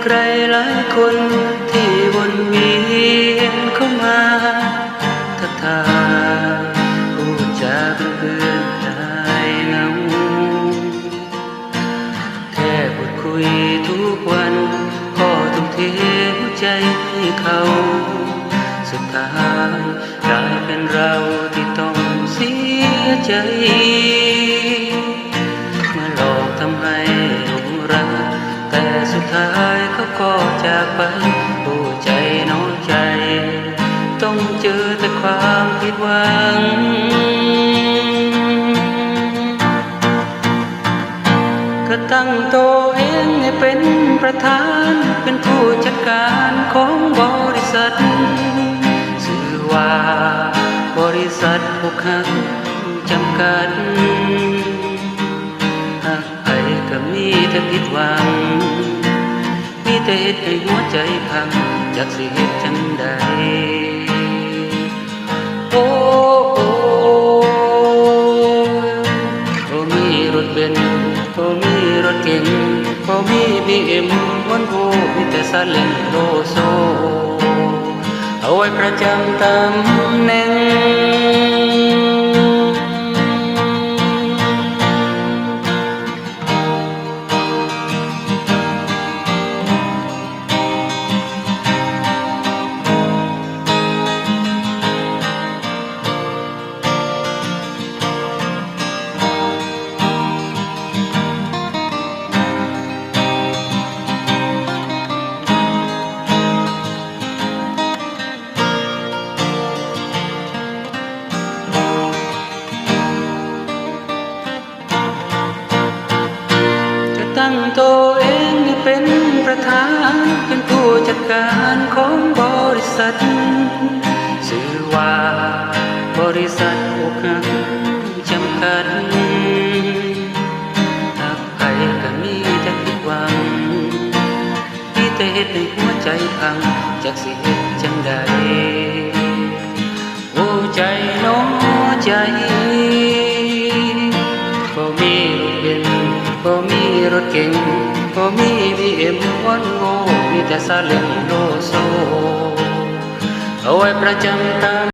ใครหลายคนที่วนเวียนเข้ามาทักทายพูดจาเพื่อนคลายเหงาแค่พูดคุยทุกวันก็ทุ่มเทหัวใจให้เขาสุดท้ายกลายเป็นเราที่ต้องเสียใจเมื่อหลอกทำให้หลงรักแต่สุดท้ายเขาก็จากไปหัวใจน้อยใจต้องเจอแต่ความผิดหวังก็ตั้งตัวเองให้เป็นประธานเป็นผู้จัดการของบริษัทชื่อว่าบริษัทผู้ค้าจำกัดหากใครก็มีแต่ผิดหวังมีแต่เหตุให้หัวใจพังจากสิเหตุจังใดโอ้โอ้มีรถเบนซ์โอ้มีรถเก๋งโอ้มีBMวันโวมีแต่ซาเล้งโลโซเอาไว้ประจำตำแหน่งตั้งตัวเองให้เป็นประธานเป็นผู้จัดการของบริษัทชื่อว่าบริษัทผู้ค้าจำกัดหากใครก็มีแต่ผิดหวังมีแต่เหตุให้หัวใจพังจากสิเหตุจังใดโอ้ใจน้องใจบ่มีรถเบนซ์บ่มีรถเก๋งบ่มีBMวันโวมีแต่ซาเล้งโลโซเอาไว้ประจำตาม